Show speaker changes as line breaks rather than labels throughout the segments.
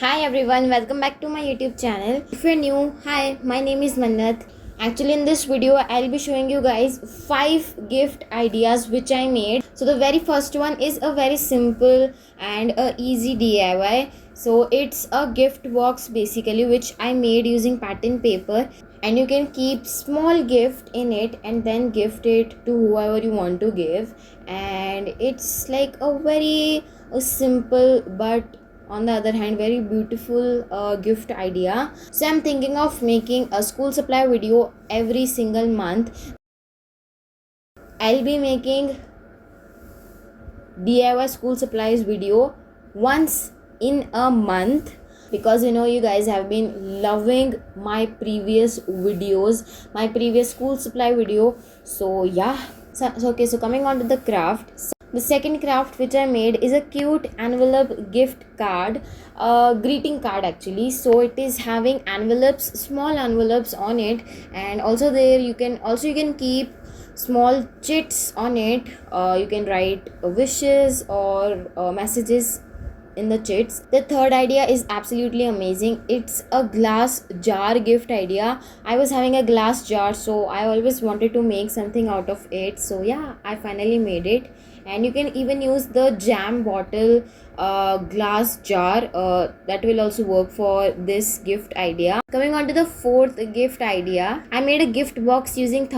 Hi everyone, welcome back to my YouTube channel. If you're new, hi, my name is Mannat. Actually, in this video, I'll be showing you guys 5 gift ideas which I made. So the very first one is a very simple and a easy DIY. So it's a gift box basically which I made using pattern paper, and you can keep small gift in it and then gift it to whoever you want to give. And it's like a simple but on the other hand very beautiful gift idea. So I'm thinking of making a school supply video every single month. I'll be making DIY school supplies video once in a month, because you guys have been loving my previous videos, my previous school supply video. So yeah, so coming on to the craft. The second craft which I made is a cute envelope gift card, greeting card actually. So it is having envelopes, small envelopes on it, and also there you can keep small chits on it. You can write wishes or messages in the chits. The third idea is absolutely amazing. It's a glass jar gift idea. I was having a glass jar, so I always wanted to make something out of it. So yeah, I finally made it. And you can even use the jam bottle glass jar, that will also work for this gift idea. Coming on to the fourth gift idea, I made a gift box using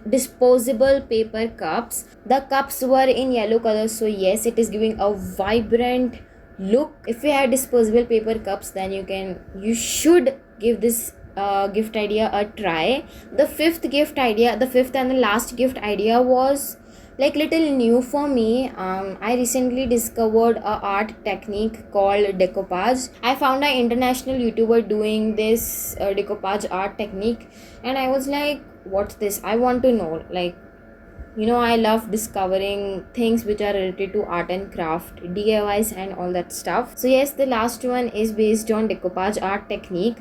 disposable paper cups. The cups were in yellow color, so yes, it is giving a vibrant look. If you had disposable paper cups, then you should give this gift idea a try. The fifth and the last gift idea was like little new for me. I recently discovered a art technique called decoupage. I found an international YouTuber doing this decoupage art technique, and I was like, what's this? I want to know. I love discovering things which are related to art and craft, DIYs and all that stuff. So yes, the last one is based on decoupage art technique.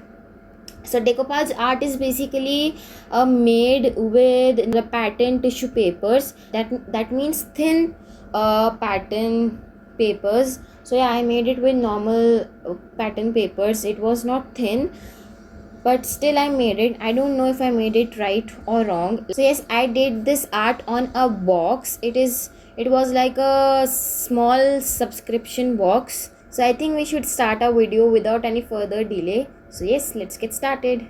So decoupage art is basically made with the pattern tissue papers. That means thin pattern papers. So yeah, I made it with normal pattern papers. It was not thin, but still I made it. I don't know if I made it right or wrong. So yes, I did this art on a box. It was like a small subscription box. So I think we should start our video without any further delay. So yes, let's get started.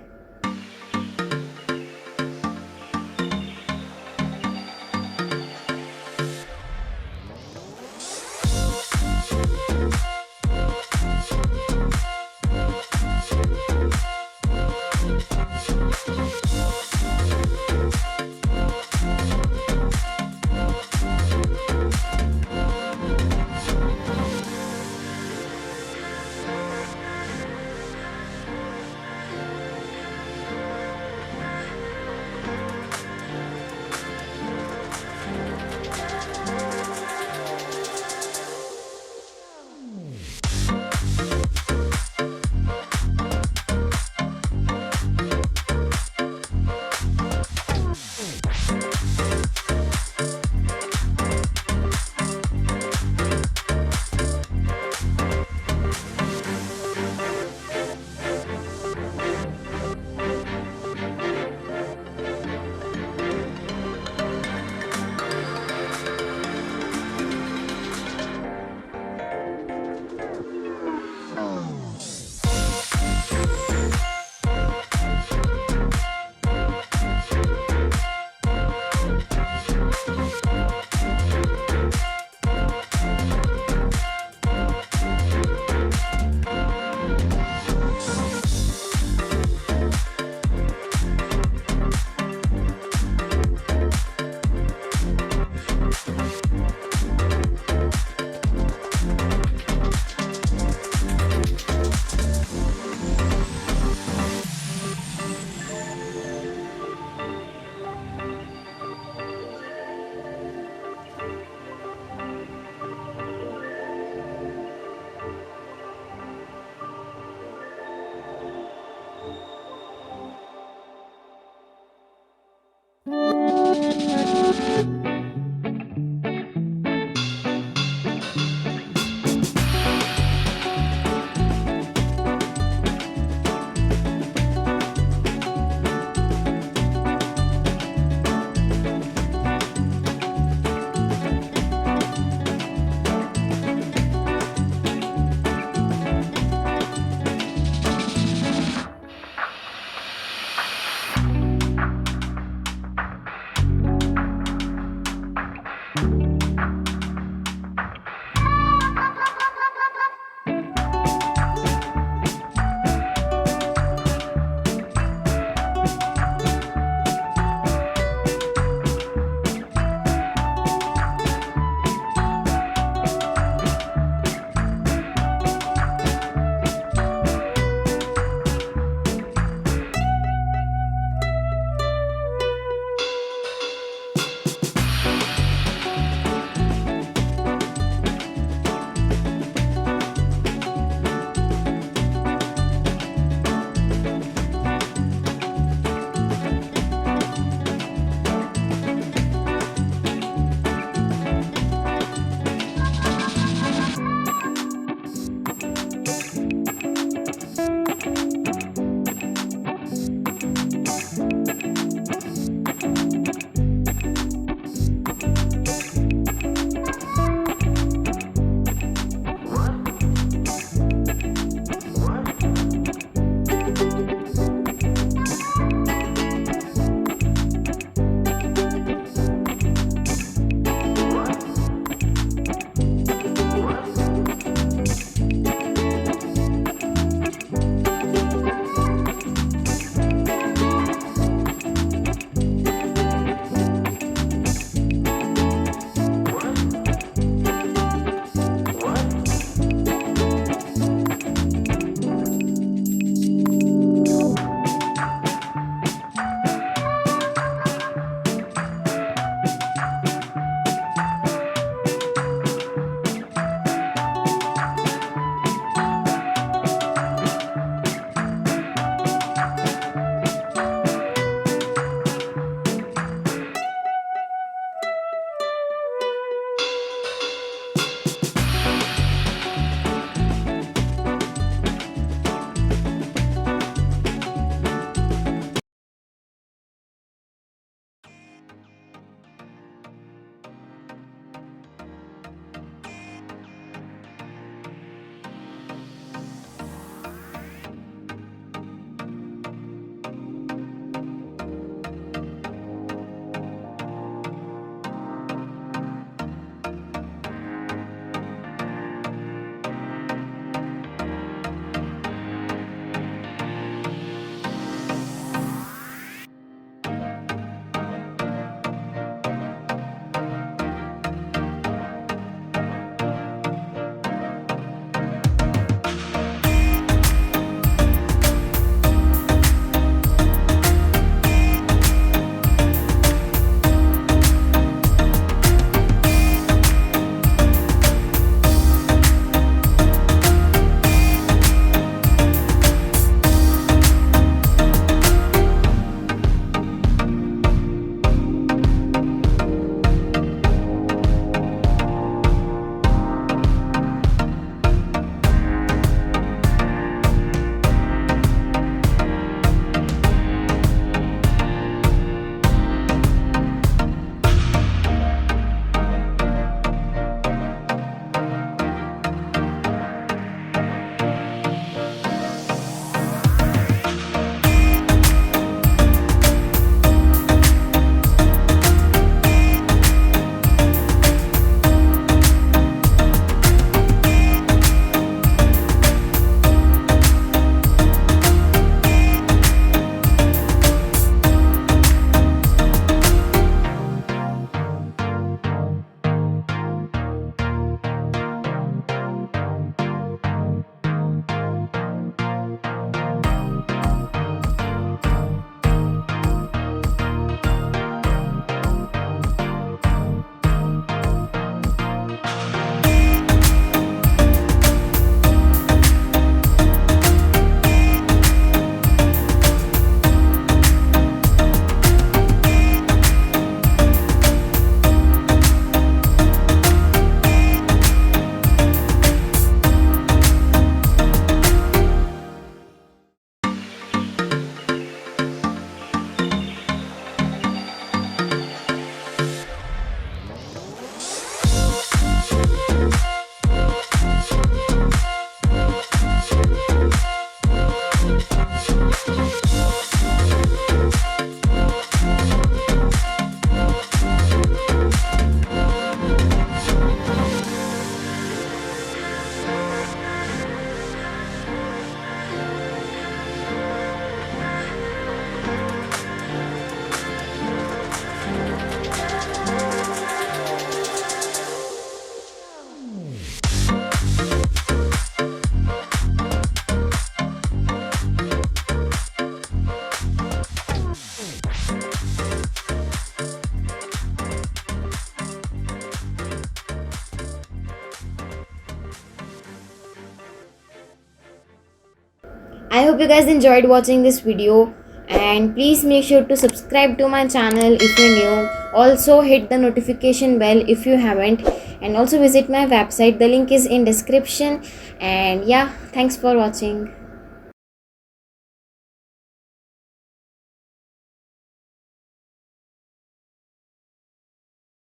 hope you guys enjoyed watching this video, and please make sure to subscribe to my channel if you're new. Also hit the notification bell if you haven't, and also visit my website. The link is in description. And yeah, thanks for watching.